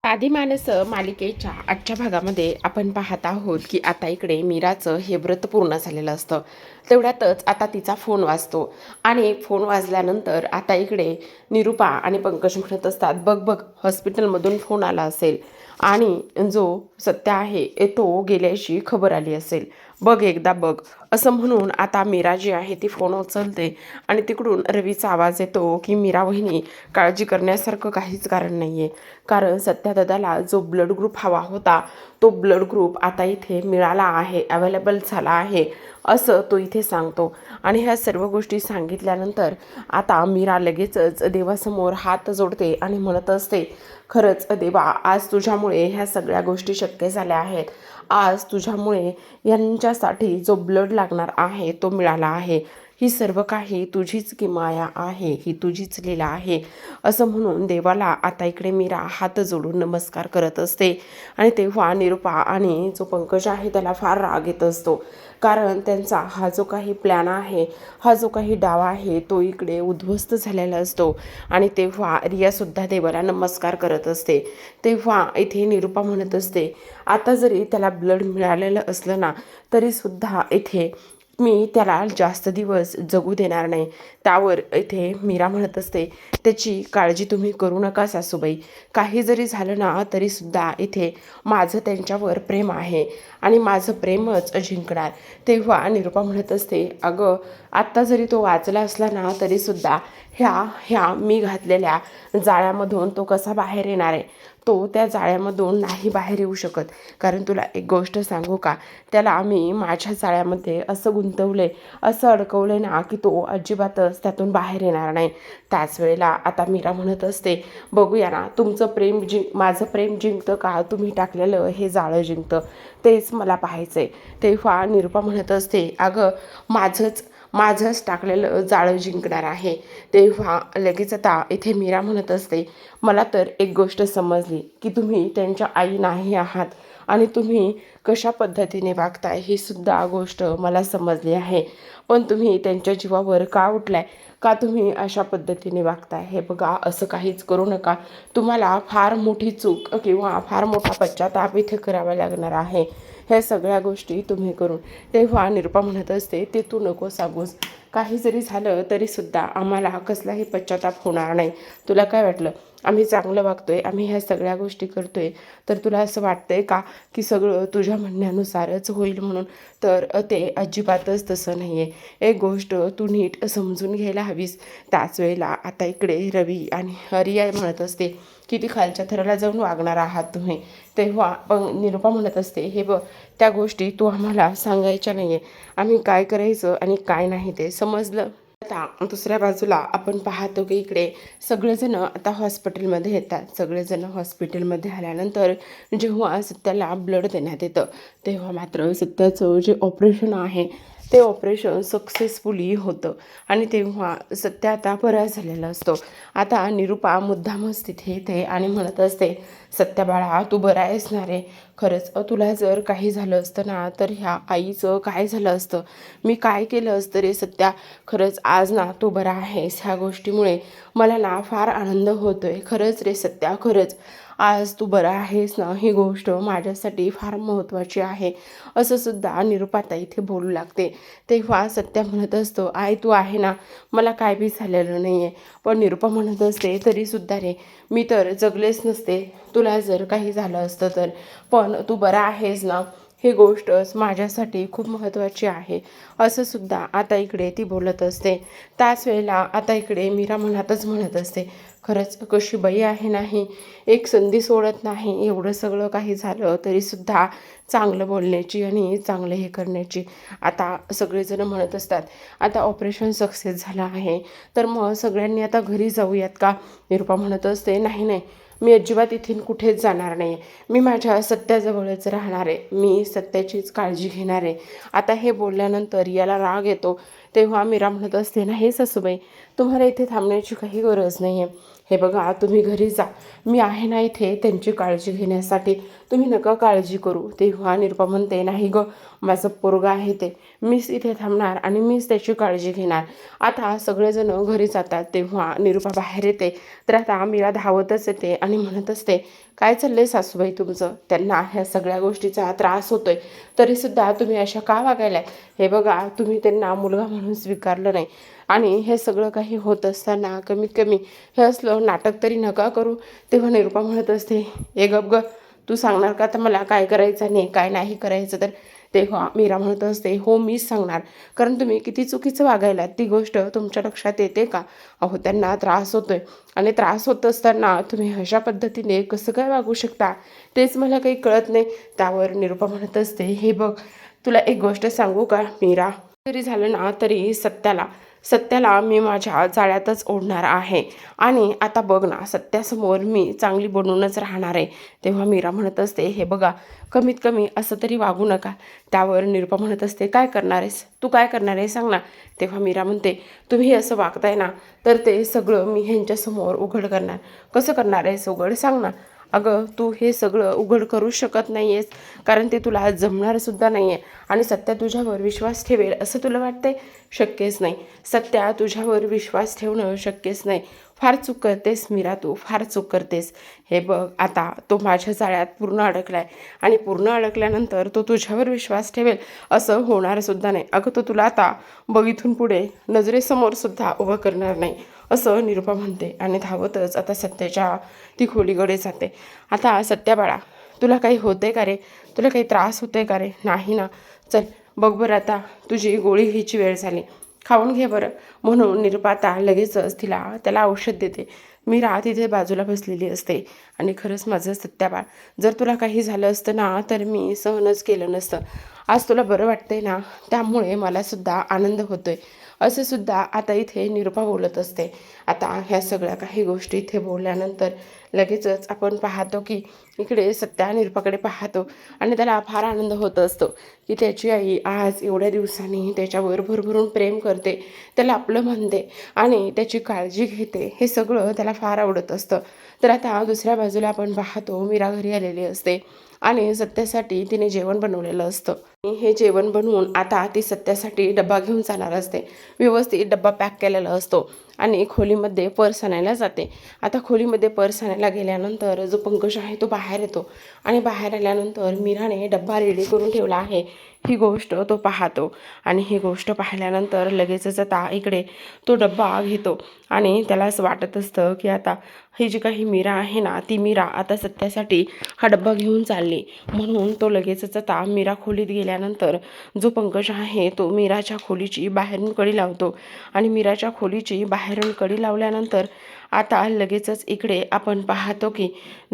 साधी माणसं मालिकेच्या आजच्या भागामध्ये आपण पाहत आहोत की आता इकडे मीराचं हे व्रत पूर्ण झालेलं असतं. तेवढ्यातच आता तिचा फोन वाजतो आणि फोन वाजल्यानंतर आता इकडे निरूपा आणि पंकज म्हणत असतात, बघ बघ हॉस्पिटलमधून फोन आला असेल आणि जो सत्य आहे तो गेल्याची खबर आली असेल, बघ एकदा बघ. असं म्हणून आता मीरा जी आहे ती फोन उचलते आणि तिकडून रवीचा आवाज येतो की मीरा वहिनी, काळजी करण्यासारखं काहीच कारण नाही आहे, कारण सत्यादादाला जो ब्लड ग्रुप हवा होता तो ब्लड ग्रुप आता इथे मिळाला आहे, अवेलेबल झाला आहे असं तो इथे सांगतो. आणि ह्या सर्व गोष्टी सांगितल्यानंतर आता मीरा लगेचच देवासमोर हात जोडते आणि म्हणत असते, खरंच देवा, आज तुझ्यामुळे ह्या सगळ्या गोष्टी शक्य झाल्या आहेत. आज तुझ्यामुळे यांच्यासाठी जो ब्लड लागणार आहे तो मिळाला आहे. ही सर्व काही तुझीच किमाया आहे, ही तुझीच लीला आहे असं म्हणून देवाला आता इकडे मीरा हात जोडून नमस्कार करत असते. आणि तेव्हा निरूपा आणि जो पंकज आहे त्याला फार राग येत असतो, कारण त्यांचा हा जो काही प्लॅन आहे, हा जो काही डाव आहे तो इकडे उद्ध्वस्त झालेला असतो. आणि तेव्हा रियासुद्धा देवाला नमस्कार करत असते. तेव्हा इथे निरूपा म्हणत असते, आता जरी त्याला ब्लड मिळालेलं असलं ना तरीसुद्धा इथे मी त्याला जास्त दिवस जगू देणार नाही. त्यावर इथे मीरा म्हणत असते, त्याची काळजी तुम्ही करू नका सासूबाई, काही जरी झालं ना तरीसुद्धा इथे माझं त्यांच्यावर प्रेम आहे आणि माझं प्रेमच जिंकणार. तेव्हा निरूपा म्हणत असते, अगं आत्ता जरी तो वाचला असला ना तरीसुद्धा ह्या ह्या मी घातलेल्या जाळ्यामधून तो कसा बाहेर येणार आहे, तो त्या जाळ्यामधून नाही बाहेर येऊ शकत. कारण तुला एक गोष्ट सांगू का, त्याला आम्ही माझ्या जाळ्यामध्ये असं गुंतवले, असं अडकवले ना की तो अजिबातच त्यातून बाहेर येणार नाही. त्याच वेळेला आता मीरा म्हणत असते, बघूया ना तुमचं प्रेम माझं प्रेम जिंकतं का तुम्ही टाकलेलं हे जाळं जिंकतं, तेच मला पाहायचं आहे. तेव्हा निरूपा म्हणत असते, अगं माझंच टाकलेलं जाळं जिंकणार आहे. तेव्हा लगेच आता इथे मीरा म्हणत असते, मला तर एक गोष्ट समजली की तुम्ही त्यांच्या आई नाही आहात आणि तुम्ही कशा पद्धतीने वागताय ही सुद्धा गोष्ट मला समजली आहे. पण तुम्ही त्यांच्या जीवावर का उठलाय, का तुम्ही अशा पद्धतीने वागताय? हे बघा, असं काहीच करू नका. तुम्हाला फार मोठी चूक किंवा फार मोठा पश्चाताप इथे करावा लागणार आहे ह्या सगळ्या गोष्टी तुम्ही करून. तेव्हा निरूपा म्हणत असते, ते तू नको सांगूस, काही जरी झालं तरीसुद्धा आम्हाला कसलाही पश्चाताप होणार नाही. तुला काय वाटलं आम्ही चांगलं वागतोय, आम्ही ह्या सगळ्या गोष्टी करतोय, तर तुला असं वाटतंय का की सगळं तुझ्या म्हणण्यानुसारच होईल म्हणून? तर ते अजिबातच तसं नाही आहे. एक गोष्ट तू नीट समजून घ्यायला हवीस. त्याच वेळेला आता इकडे रवी आणि रिया म्हणत असते, किती खालच्या थराला जाऊन वागणार आहात तुम्ही. तेव्हा निरूपा म्हणत असते, हे बघ, त्या गोष्टी तू आम्हाला सांगायच्या नाही आहे, आम्ही काय करायचं आणि काय नाही ते समजलं. आता दुसऱ्या बाजूला आपण पाहतो की इकडे सगळेजण आता हॉस्पिटलमध्ये येतात. सगळेजण हॉस्पिटलमध्ये आल्यानंतर जेव्हा सत्याला ब्लड देण्यात येतं तेव्हा मात्र सत्याचं जे ऑपरेशन आहे ते ऑपरेशन सक्सेसफुली होतं. आणि तेव्हा सत्य आता बरा झालेला असतो. आता निरूपा मुद्दामच तिथे येते आणि म्हणत असते, सत्या बाळा, तू बरा आहेस ना रे? खरंच तुला जर काही झालं असतं ना तर ह्या आईचं काय झालं असतं, मी काय केलं असतं रे सत्या? खरंच आज ना तू बरा आहेस ह्या गोष्टीमुळे मला ना फार आनंद होतोय. खरंच रे सत्या, खरंच आज तू बरा आहेस ना ही गोष्ट माझ्यासाठी फार महत्त्वाची आहे असं सुद्धा निरूपाता इथे बोलू लागते. तेव्हा सत्या म्हणत असतो, आई तू आहे ना, मला काय बी झालेलं नाही आहे. पण निरूपा म्हणत असते, तरीसुद्धा रे मी तर जगलेच नसते तुला जर काही झालं असतं तर, पण तू बरा आहेस ना ही गोष्टच माझ्यासाठी खूप महत्त्वाची आहे असं सुद्धा आता इकडे ती बोलत असते. त्याच वेळेला आता इकडे मीरा मनातच म्हणत असते, खरंच कशी बाई आहे नाही, एक संधी सोडत नाही. एवढं सगळं काही झालं तरीसुद्धा चांगलं बोलण्याची आणि चांगलं हे करण्याची. आता सगळेजण म्हणत असतात, आता ऑपरेशन सक्सेस झालं आहे तर मग सगळ्यांनी आता घरी जाऊयात का? निरूपा म्हणत असते, नाही नाही, मी अजिबात इथून कुठेच जाणार नाही, मी माझ्या सत्याजवळच राहणार आहे, मी सत्याचीच काळजी घेणार आहे. आता हे बोलल्यानंतर याला राग येतो. तेव्हा मीरा म्हणत असते, नाही सासूबाई, तुम्हाला इथे थांबण्याची काही गरज नाही आहे. हे बघा, तुम्ही घरी जा, मी आहे ना इथे त्यांची काळजी घेण्यासाठी, तुम्ही नका काळजी करू. तेव्हा निरूपा म्हणते, नाही गं, माझं पोरगं आहे ते, मीच इथे थांबणार आणि मीच त्याची काळजी घेणार. आता सगळेजण घरी जातात तेव्हा निरूपा बाहेर येते. तर आता मीरा धावतच येते आणि म्हणत असते, काय चाललंय सासूबाई तुमचं? त्यांना ह्या सगळ्या गोष्टीचा त्रास होतोय, तरीसुद्धा तुम्ही अशा का वागायला? हे बघा, तुम्ही त्यांना मुलगा म्हणून स्वीकारलं नाही आणि हे सगळं काही होत असताना कमीत कमी हे असलं नाटक तरी नका करू. तेव्हा निरूपा म्हणत असते, ए गप ग, तू सांगणार का तर मला काय करायचं नाही काय नाही करायचं तर? तेव्हा मीरा म्हणत असते, हो मीच सांगणार, कारण तुम्ही किती चुकीचं वागायलात ती गोष्ट तुमच्या लक्षात येते का? अहो त्यांना त्रास होतोय आणि त्रास होत असताना तुम्ही अशा पद्धतीने कसं काय वागू शकता? तेच मला काही कळत नाही. त्यावर निरूपा म्हणत असते, हे बघ, तुला एक गोष्ट सांगू का मीरा? तरी झालं ना तरी सत्याला मी माझ्या जाळ्यातच ओढणार आहे आणि आता बघ ना, सत्यासमोर मी चांगली बनूनच राहणार आहे. तेव्हा मीरा म्हणत असते, हे बघा, कमीत कमी असं तरी वागू नका. त्यावर निरूपा म्हणत असते, काय करणार आहेस तू? काय करणार आहे सांग ना? तेव्हा मीरा म्हणते, तुम्ही असं वागताय ना तर ते सगळं मी ह्यांच्यासमोर उघड करणार. कसं करणार आहेस उघड सांग ना? अगं, तू हे सगळं उघड करू शकत नाही आहेस, कारण ते तुला जमणारसुद्धा नाही आहे. आणि सत्या तुझ्यावर विश्वास ठेवेल असं तुला वाटतंय? शक्यच नाही. सत्या तुझ्यावर विश्वास ठेवणं शक्यच नाही. फार चूक करतेस मीरा, तू फार चूक करतेस. हे बघ, आता तो माझ्या जाळ्यात पूर्ण अडकला आहे आणि पूर्ण अडकल्यानंतर तो तुझ्यावर विश्वास ठेवेल असं होणारसुद्धा नाही. अगं, तो तुला आता बघितून पुढे नजरेसमोरसुद्धा उभं करणार नाही असं निरूपा म्हणते आणि धावतच आता सत्याच्या ती खोलीकडे जाते. आता सत्या बाळा, तुला काही होते का रे? तुला काही त्रास होते का रे? नाही ना? चल बघ बरं, आता तुझी गोळी घ्यायची वेळ झाली, खाऊन घे बरं. म्हणून निरूपा आता लगेचच त्याला औषध देते. मीरा तिथे बाजूला बसलेली असते आणि खरंच माझं सत्याबाळ, जर तुला काही झालं असतं ना तर मी सहनच केलं नसतं. आज तुला बरं वाटतंय ना, त्यामुळे मलासुद्धा आनंद होतोय असं सुद्धा आता इथे निरूपा बोलत असते. आता ह्या सगळ्या काही गोष्टी इथे बोलल्यानंतर लगेचच आपण पाहतो की इकडे सत्या निरूपाकडे पाहतो आणि त्याला फार आनंद होत असतो की त्याची आई आज एवढ्या दिवसांनी त्याच्यावर भरभरून प्रेम करते, त्याला आपलं म्हणते आणि त्याची काळजी घेते. हे सगळं त्याला फार आवडत असतं. तर आता दुसऱ्या बाजूला आपण पाहतो मीरा घरी आलेली असते आणि सत्यासाठी तिने जेवण बनवलेलं असतं. हे जेवण बनवून आता ती सत्यासाठी डब्बा घेऊन जाणार असते. व्यवस्थित डब्बा पॅक केलेला असतो आणि खोलीमध्ये पर्स आणायला जाते. आता खोलीमध्ये पर्स आणायला गेल्यानंतर जो पंकज आहे तो बाहेर येतो आणि बाहेर आल्यानंतर मीराने डब्बा रेडी करून ठेवला आहे ही गोष्ट तो पाहतो आणि ही गोष्ट पाहिल्यानंतर लगेचच आता इकडे तो डब्बा घेतो आणि त्याला असं वाटत असतं की आता ही जी काही मीरा आहे ना, ती मीरा आता सत्यासाठी हा डब्बा घेऊन चालली. म्हणून तो लगेचच आता मीरा खोलीत गेल्यानंतर जो पंकज आहे तो मीराच्या खोलीची बाहेरून कडी लावतो आणि मीराच्या खोलीची बाहेरून कडी लावल्यानंतर आता लगेचच इकडे आपण पाहतो की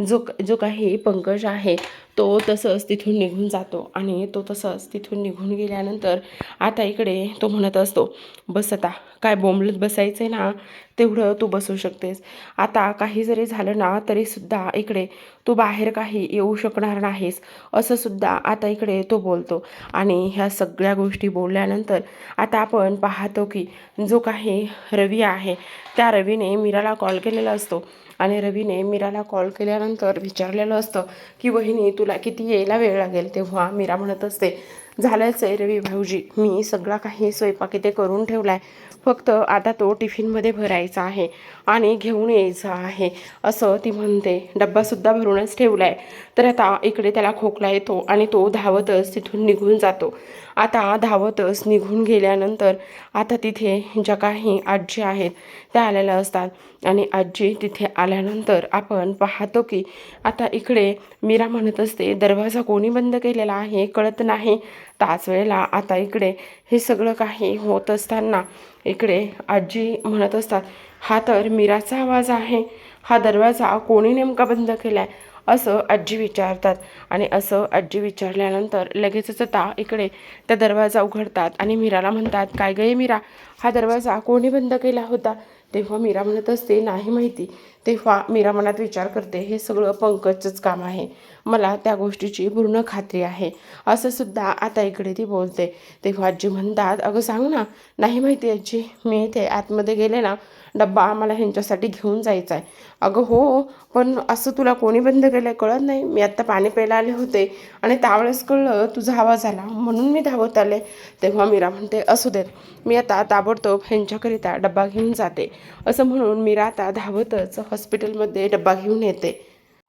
जो काही पंकज आहे तो तसंच तिथून निघून जातो आणि तो तसंच तिथून निघून गेल्यानंतर आता इकडे तो म्हणत असतो, बस आता काय बोंबलत बसायचं आहे ना, तेवढं तू बसू शकतेस. आता काही जरी झालं ना तरीसुद्धा इकडे तू बाहेर काही येऊ शकणार नाहीस असं सुद्धा आता इकडे तो बोलतो. आणि ह्या सगळ्या गोष्टी बोलल्यानंतर आता आपण पाहतो की जो काही रवी आहे त्या रवीने मीराला कॉल केलेला असतो आणि रवीने मीराला कॉल केल्यानंतर विचारलेलं असतं की वहिनी तुला किती यायला वेळ लागेल? तेव्हा मीरा म्हणत असते, झालंच आहे रवी भाऊजी, मी सगळा काही स्वयंपाक इथे करून ठेवला आहे, फक्त आता तो टिफिनमध्ये भरायचा आहे आणि घेऊन यायचं आहे असं ती म्हणते. डब्बासुद्धा भरूनच ठेवला आहे. तर आता इकडे त्याला खोकला येतो आणि तो धावतच तिथून निघून जातो. आता धावतच निघून गेल्यानंतर आता तिथे ज्या काही आजी आहेत त्या आलेल्या असतात आणि आजी तिथे आल्यानंतर आपण पाहतो की आता इकडे मीरा म्हणत असते, दरवाजा कोणी बंद केलेला आहे कळत नाही. त्याच वेळेला आता इकडे हे सगळं काही होत असताना इकडे आजी म्हणत असतात, हा तर मीराचा आवाज आहे, हा दरवाजा कोणी नेमका बंद केला आहे असं आजी विचारतात. आणि असं आजी विचारल्यानंतर लगेचच आता इकडे त्या दरवाजा उघडतात आणि मीराला म्हणतात, काय गं मीरा, हा दरवाजा कोणी बंद केला होता? तेव्हा मीरा म्हणत असते, नाही माहिती. तेव्हा मीरा मनात विचार करते, हे सगळं पंकजचंच काम आहे, मला त्या गोष्टीची पूर्ण खात्री आहे असं सुद्धा आता इकडे ती बोलते. तेव्हा आजी म्हणतात, अगं सांग ना. नाही माहिती आजी, मी इथे आतमध्ये गेले ना, डब्बा आम्हाला ह्यांच्यासाठी घेऊन जायचा आहे. अगं हो, पण असं तुला कोणी बंद केलं आहे कळत नाही? मी आत्ता पाणी प्यायला आले होते आणि त्यावेळेस कळलं तुझा आवाज आला म्हणून मी धावत आले. तेव्हा मीरा म्हणते, असू देत, मी आता ताबडतोब ह्यांच्याकरिता डब्बा घेऊन जाते असं म्हणून मीरा आता धावतच हॉस्पिटलमध्ये डब्बा घेऊन येते.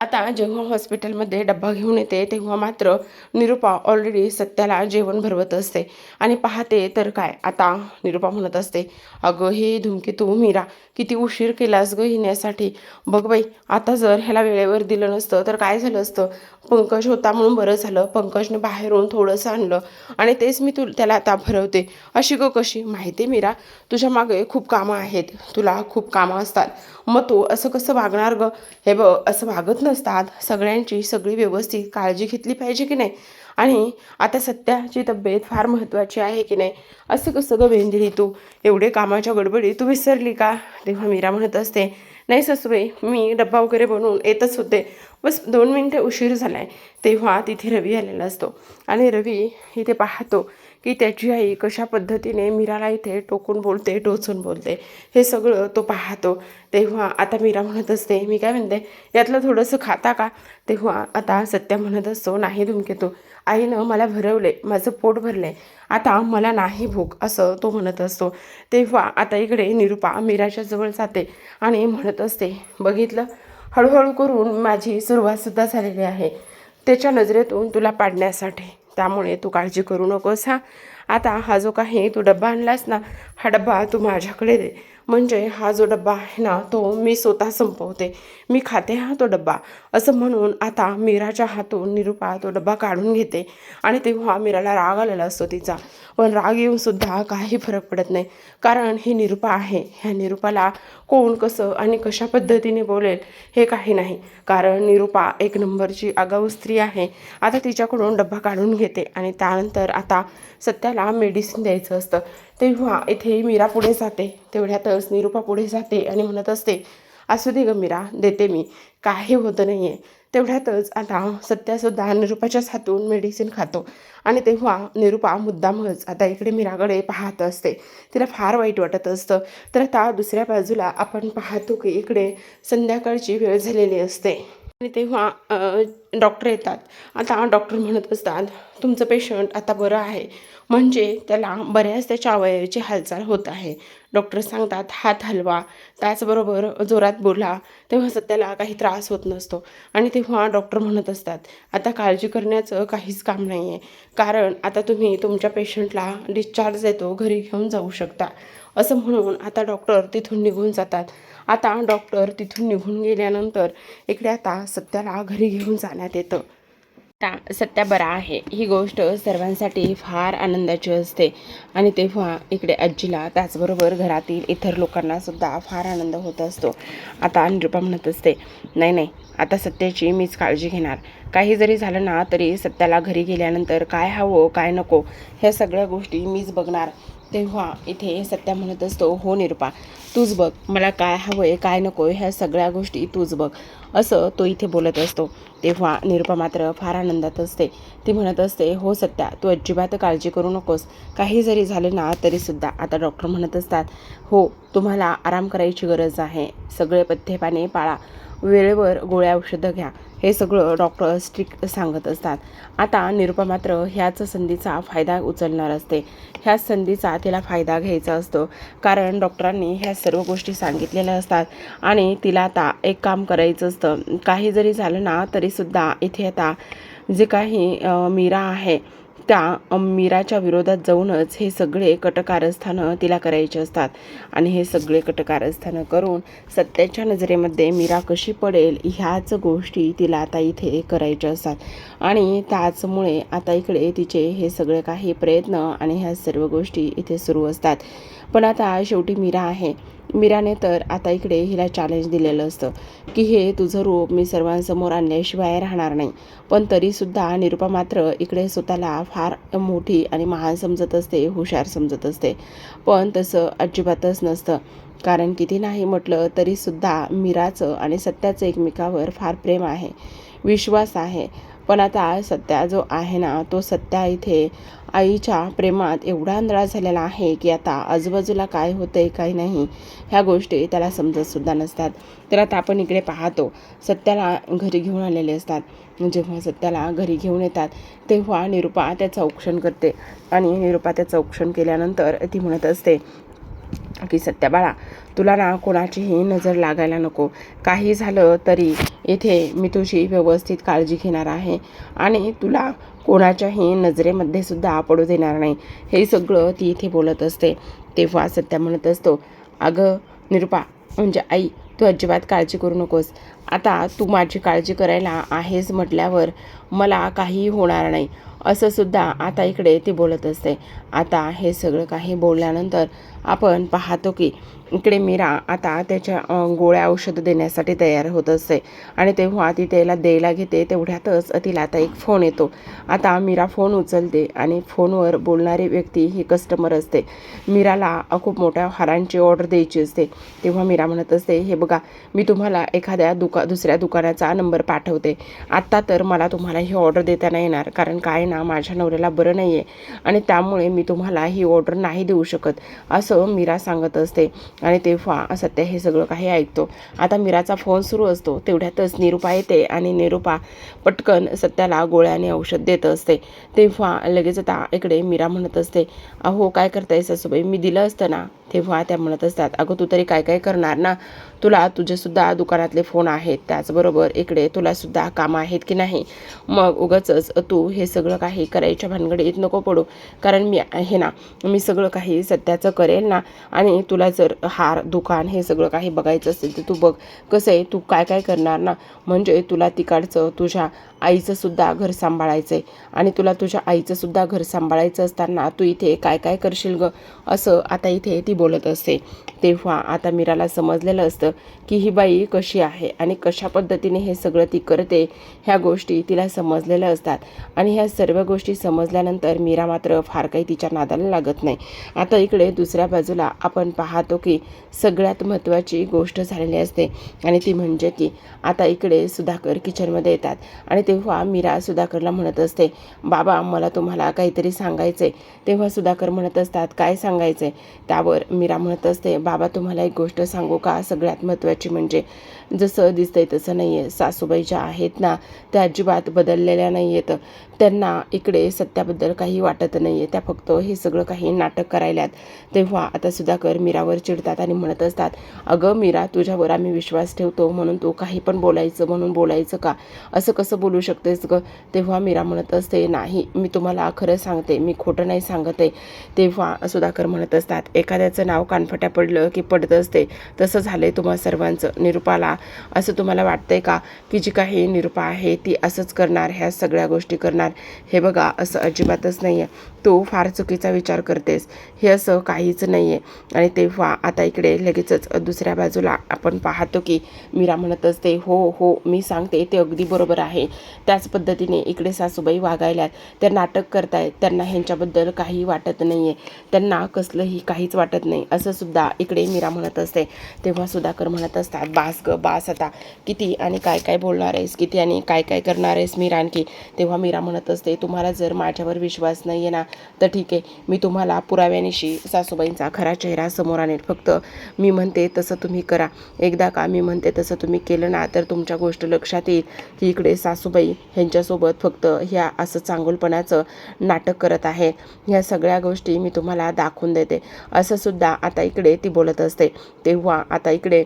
आता जेव्हा हॉस्पिटलमध्ये डब्बा घेऊन येते तेव्हा मात्र निरुपा ऑलरेडी सत्याला जेवण भरवत असते आणि पाहते तर काय, आता निरुपा म्हणत असते, अगं हे धूमकेतू मीरा, किती उशीर केलास गं येण्यासाठी. बघ बाई, आता जर ह्याला वेळेवर दिलं नसतं तर काय झालं असतं. पंकज होता म्हणून बरं झालं, पंकजने बाहेरून थोडंसं आणलं आणि तेच मी त्याला आता भरवते. अशी गं कशी, माहिती मीरा, तुझ्या मागे खूप कामं आहेत, तुला खूप कामं असतात, मग तू असं कसं वागणार गं. हे बघ, असं वागत नसतात, सगळ्यांची सगळी व्यवस्थित काळजी घेतली पाहिजे की नाही. आणि आता सत्याची तब्येत फार महत्त्वाची आहे की नाही. असं कसं गं वेंदिली, तू एवढे कामाच्या गडबडीत तू विसरली का. तेव्हा मीरा म्हणत असते, नाही सासूबाई, मी डब्बा वगैरे बनवून येतच होते, बस 2 मिनिटं उशीर झाला आहे. तेव्हा तिथे रवी आलेला असतो आणि रवी इथे पाहतो की त्याची आई कशा पद्धतीने मीराला इथे टोकून बोलते, टोचून बोलते, हे सगळं तो पाहतो. तेव्हा आता मीरा म्हणत असते, मी काय म्हणते, यातलं थोडंसं खाता का. तेव्हा आता सत्या म्हणत असतो, नाही धूमकेतू, आईनं मला भरवले, माझं पोट भरले, आता मला नाही भूक, असं तो म्हणत असतो. तेव्हा आता इकडे निरुपा मीराच्या जवळ जाते आणि म्हणत असते, बघितलं, हळूहळू करून माझी सुरुवातसुद्धा झालेली आहे त्याच्या नजरेतून तुला पाडण्यासाठी, त्यामुळे तू काळजी करू नकोस. आता हा जो काही तू डब्बा आणलास ना, हा डब्बा तू माझ्याकडे दे, म्हणजे हा जो डब्बा आहे ना तो मी स्वतः संपवते, मी खाते हा तो डब्बा. असं म्हणून आता मीराच्या हातून निरुपा तो डब्बा काढून घेते आणि तेव्हा मीराला राग आलेला असतो तिचा. पण राग येऊनसुद्धा काही फरक पडत नाही, कारण ही निरुपा आहे, ह्या निरुपाला कोण कसं आणि कशा पद्धतीने बोलेल हे काही नाही, कारण निरुपा एक नंबरची आगाऊ स्त्री आहे. आता तिच्याकडून डब्बा काढून घेते आणि त्यानंतर आता सत्याला मेडिसिन द्यायचं असतं. तेव्हा इथे मीरा पुढे जाते, तेवढ्यातच निरुपा पुढे जाते आणि म्हणत असते, असू दे गं मीरा, देते मी, काही होतं नाही आहे. तेवढ्यातच आता सत्यासुद्धा निरुपाच्याच हातून मेडिसिन खातो आणि तेव्हा निरुपा मुद्दामच आता इकडे मीराकडे पाहत असते, तिला फार वाईट वाटत असतं. तर आता दुसऱ्या बाजूला आपण पाहतो की इकडे संध्याकाळची वेळ झालेली असते आणि तेव्हा डॉक्टर येतात. आता डॉक्टर म्हणत असतात, तुमचं पेशंट आता बरं आहे, म्हणजे त्याला बऱ्याच त्याच्या अवयवाची हालचाल होत आहे. डॉक्टर सांगतात, हात हलवा, त्याचबरोबर जोरात बोला, तेव्हा सत्याला काही त्रास होत नसतो. आणि तेव्हा डॉक्टर म्हणत असतात, आता काळजी करण्याचं काहीच काम नाही आहे, कारण आता तुम्ही तुमच्या पेशंटला डिस्चार्ज देतो, घरी घेऊन जाऊ शकता. असं म्हणून आता डॉक्टर तिथून निघून जातात. आता डॉक्टर तिथून निघून गेल्यानंतर इकडे आता सत्याला घरी घेऊन जाण्यात येतं. आता सत्या बरा आहे ही गोष्ट सर्वांसाठी फार आनंदाची असते आणि तेव्हा इकडे आजीला, त्याचबरोबर घरातील इतर लोकांना सुद्धा फार आनंद होत असतो. आता निरुपा म्हणत असते, नाही नाही, आता सत्याची मीच काळजी घेणार, काही जरी झालं ना तरी सत्याला घरी गेल्यानंतर काय हवं काय नको ह्या सगळ्या गोष्टी मीच बघणार. तेव्हा इथे सत्या म्हणत असतो, हो निरुपा, तूच बघ, मला काय हवं आहे काय नको ह्या सगळ्या गोष्टी तूच बघ, असं तो इथे बोलत असतो. तेव्हा निरुपा मात्र फार आनंदात असते. ती म्हणत असते, हो सत्या, तू अजिबात काळजी करू नकोस, काही जरी झालं ना तरीसुद्धा. आता डॉक्टर म्हणत असतात, हो, तुम्हाला आराम करायची गरज आहे, सगळे पथ्यपाने पाळा, वेळेवर गोळ्या औषधं घ्या, हे सगळं डॉक्टर स्ट्रिक्ट सांगत असतात. आता निरुपा मात्र ह्याच संधीचा फायदा उचलणार असते, ह्याच संधीचा तिला फायदा घ्यायचा असतो, कारण डॉक्टरांनी ह्या सर्व गोष्टी सांगितलेल्या असतात आणि तिला आता एक काम करायचं असतं. काही जरी झालं ना तरीसुद्धा इथे आता जे काही मीरा आहे त्या मीराच्या विरोधात जाऊनच हे सगळे कटकारस्थानं तिला करायचे असतात आणि हे सगळे कटकारस्थानं करून सत्याच्या नजरेमध्ये मीरा कशी पडेल ह्याच गोष्टी तिला आता इथे करायच्या असतात आणि त्याचमुळे आता इकडे तिचे हे सगळे काही प्रयत्न आणि ह्या सर्व गोष्टी इथे सुरू असतात. पण आता शेवटी मीरा आहे, मीराने तर आता इकडे हिला चॅलेंज दिलेलं असतं की हे तुझं रूप मी सर्वांसमोर आणल्याशिवाय राहणार नाही. पण तरीसुद्धा निरुपा मात्र इकडे स्वतःला फार मोठी आणि महान समजत असते, हुशार समजत असते. पण तसं अजिबातच नसतं, कारण किती नाही म्हटलं तरीसुद्धा मीराचं आणि सत्याचं एकमेकावर फार प्रेम आहे, विश्वास आहे. पण आता सत्या जो आहे ना तो सत्या इथे आईच्या प्रेमात एवढा आंधळा झालेला आहे की आता आजूबाजूला काय होतंय काय नाही ह्या गोष्टी त्याला समजतसुद्धा नसतात. तर आता आपण इकडे पाहतो, सत्याला घरी घेऊन आलेले असतात. जेव्हा सत्याला घरी घेऊन येतात तेव्हा निरुपा त्याचं औक्षण करते आणि निरुपा त्याचं औक्षण केल्यानंतर ती म्हणत असते, की सत्या बाळा, तुला ना कोणाचीही नजर लागायला नको. काही झालं तरी इथे मी तुझी व्यवस्थित काळजी घेणार आहे आणि तुला कोणाच्याही नजरेमध्ये सुद्धा पडू देणार नाही. हे सगळं ती इथे बोलत असते. तेव्हा सत्या म्हणत असतो, अगं निरुपा, म्हणजे आई, तू अजिबात काळजी करू नकोस. आता तू माझी काळजी करायला आहेस म्हटल्यावर मला काहीही होणार नाही, असं सुद्धा आता इकडे ती बोलत असते. आता हे सगळं काही बोलल्यानंतर आपण पाहतो की इकडे मीरा आता त्याच्या गोळ्या औषध देण्यासाठी तयार होत असते आणि तेव्हा ती त्याला द्यायला घेते. तेवढ्यातच तिला आता एक फोन येतो. आता मीरा फोन उचलते आणि फोनवर बोलणारी व्यक्ती ही कस्टमर असते. मीराला खूप मोठ्या हारांची ऑर्डर द्यायची असते. तेव्हा मीरा म्हणत असते, हे बघा, मी तुम्हाला एखाद्या दुसऱ्या दुकानाचा नंबर पाठवते. आत्ता तर मला तुम्हाला ही ऑर्डर देता नाही येणार, कारण काय ना, माझ्या नवऱ्याला बरं नाही आहे आणि त्यामुळे मी तुम्हाला ही ऑर्डर नाही देऊ शकत, असं मीरा सांगत असते. आणि तेव्हा सत्या हे सगळं काही ऐकतो. आता मीराचा फोन सुरू असतो. तेवढ्यातच निरुपा येते आणि निरुपा पटकन सत्याला गोळ्याने औषध देत असते. तेव्हा लगेच आता इकडे मीरा म्हणत असते, अहो काय करताय सासूबाई, मी दिलं असतं ना. तेव्हा त्या म्हणत असतात, अगं तू तरी काय काय करणार ना, तुला तुझेसुद्धा दुकानातले फोन आहेत, त्याचबरोबर इकडे तुलासुद्धा कामं आहेत की नाही. मग उगाचच तू हे सगळं काही करायच्या भानगडीत नको पडू, कारण मी आहे ना, मी सगळं काही सत्याचं करेल ना. आणि तुला जर हार दुकान हे सगळं काही बघायचं असेल तर तू बघ. कसं आहे, तू काय काय करणार ना, म्हणजे तुला तिकडचं तुझ्या आईचं सुद्धा घर सांभाळायचं आहे आणि तुला तुझ्या आईचं सुद्धा घर सांभाळायचं असताना तू इथे काय काय करशील ग, असं आता इथे ती बोलत असते. तेव्हा आता मीराला समजलेलं असतं की ही बाई कशी आहे आणि कशा पद्धतीने हे सगळं ती करते, ह्या गोष्टी तिला समजलेल्या असतात. आणि ह्या सर्व गोष्टी समजल्यानंतर मीरा मात्र फार काही तिच्या नादाला लागत नाही. आता इकडे दुसऱ्या बाजूला आपण पाहतो की सगळ्यात महत्त्वाची गोष्ट झालेली असते आणि ती म्हणजे की आता इकडे सुधाकर किचनमध्ये येतात आणि तेव्हा मीरा सुधाकरला म्हणत असते, बाबा मला तुम्हाला काहीतरी सांगायचं आहे. तेव्हा सुधाकर म्हणत असतात, काय सांगायचं आहे. त्यावर मीरा म्हणत असते, बाबा तुम्हाला एक गोष्ट सांगू का, सगळ्यात महत्त्वाची म्हणजे जसं दिसतंय तसं नाही आहे. सासूबाई ज्या आहेत ना, त्या अजिबात बदललेल्या नाही आहेत. त्यांना इकडे सत्याबद्दल काही वाटत नाही आहे, त्या फक्त हे सगळं काही नाटक करायल्यात. तेव्हा आता सुधाकर मीरावर चिडतात आणि म्हणत असतात, अगं मीरा, तुझ्यावर आम्ही विश्वास ठेवतो म्हणून तू काही पण बोलायचं म्हणून बोलायचं का, असं कसं बोलू शकतेस ग. तेव्हा मीरा म्हणत असते, नाही मी तुम्हाला खरं सांगते, मी खोटं नाही सांगत आहे. तेव्हा सुधाकर म्हणत असतात, एखाद्याचं नाव कानफट्या पडलं की पडत असते, तसं झालंय तुम्हा सर्वांचं. निरुपाला असं तुम्हाला वाटतंय का की जी काही निरुपा आहे ती असंच करणार, ह्या सगळ्या गोष्टी करणार. हे बघा, असं अजिबातच नाही आहे. तू फार चुकीचा विचार करतेस, हे असं काहीच नाही आहे. आणि तेव्हा आता इकडे लगेचच दुसऱ्या बाजूला आपण पाहतो की मीरा म्हणत असते, हो हो मी सांगते ते अगदी बरोबर आहे. त्याच पद्धतीने इकडे सासूबाई वागायल्यात, त्या नाटक करतायत, त्यांना ह्यांच्याबद्दल काही वाटत नाही आहे, त्यांना कसलंही काहीच वाटत नाही, असं सुद्धा इकडे मीरा म्हणत असते. तेव्हा सुधाकर म्हणत असतात, बास ग बास, आता किती आणि काय काय बोलणार आहेस, किती आणि काय काय करणार आहेस मीरा आणखी. तेव्हा मीरा म्हणत असते, तुम्हाला जर माझ्यावर विश्वास नाही आहे ना, तर ठीक आहे, मी तुम्हाला पुराव्यानिशी सासूबाईंचा खरा चेहरा समोर आणेल. फक्त मी म्हणते तसं तुम्ही करा. एकदा का मी म्हणते तसं तुम्ही केलं ना, तर तुमच्या गोष्ट लक्षात येईल की इकडे सासूबाई ह्यांच्यासोबत फक्त ह्या असं चांगुलपणाचं नाटक करत आहे. ह्या सगळ्या गोष्टी मी तुम्हाला दाखवून देते, असं सुद्धा आता इकडे ती बोलत असते. तेव्हा आता इकडे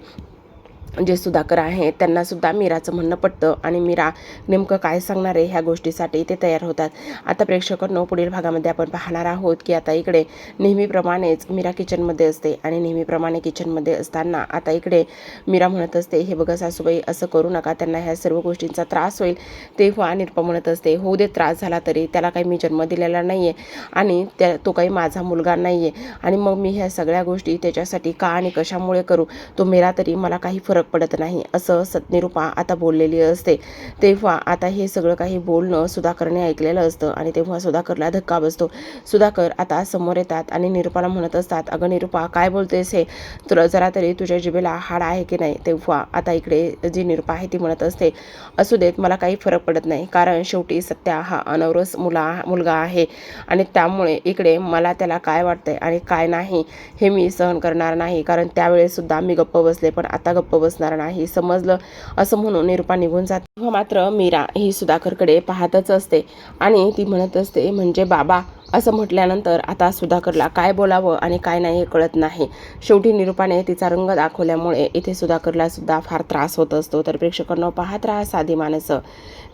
जे सुधाकर आहे त्यांनासुद्धा मीराचं म्हणणं पटतं आणि मीरा नेमकं काय सांगणार आहे ह्या गोष्टीसाठी ते तयार होतात. आता प्रेक्षकांनो, पुढील भागामध्ये आपण पाहणार आहोत की आता इकडे नेहमीप्रमाणेच मीरा किचनमध्ये असते आणि नेहमीप्रमाणे किचनमध्ये असताना आता इकडे मीरा म्हणत असते, हे बघा सासूबाई, असं करू नका, त्यांना ह्या सर्व गोष्टींचा त्रास होईल. तेव्हा निरुपा म्हणत असते, होऊ दे, त्रास झाला तरी त्याला काही मी जन्म दिलेला नाही आहे आणि तो काही माझा मुलगा नाही आहे आणि मग मी ह्या सगळ्या गोष्टी त्याच्यासाठी का आणि कशामुळे करू, तो मेला तरी मला काही फरक पडत नाही, असं निरुपा आता बोललेली असते. तेव्हा आता हे सगळं काही बोलणं सुधाकरने ऐकलेलं असतं आणि तेव्हा सुधाकरला धक्का बसतो. सुधाकर आता समोर येतात आणि निरुपाला म्हणत असतात, अगं निरुपा, काय बोलतेस हे, तुला जरा तरी तुझ्या जिभेला हाड आहे की नाही. तेव्हा आता इकडे जी निरुपा आहे ती म्हणत असते, असू देत, मला काही फरक पडत नाही, कारण शेवटी सत्या हा अनवरस मुलगा आहे आणि त्यामुळे इकडे मला त्याला काय वाटतंय आणि काय नाही हे मी सहन करणार नाही, कारण त्यावेळेसुद्धा मी गप्प बसले पण आता गप्प बसणार नाही, समजलं, असं म्हणून निरुपा निघून जाते. मात्र मीरा ही सुधाकरकडे पाहतच असते आणि ती म्हणत असते, म्हणजे बाबा, असं म्हटल्यानंतर आता सुधाकरला काय बोलावं आणि काय नाही हे कळत नाही. शेवटी निरूपाने तिचा रंग दाखवल्यामुळे इथे सुधाकरला सुद्धा फार त्रास होत असतो. तर प्रेक्षकांनो, पाहत राहा साधी माणसं.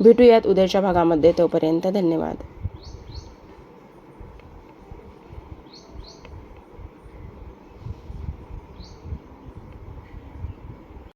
भेटूयात उद्याच्या भागामध्ये. तोपर्यंत धन्यवाद.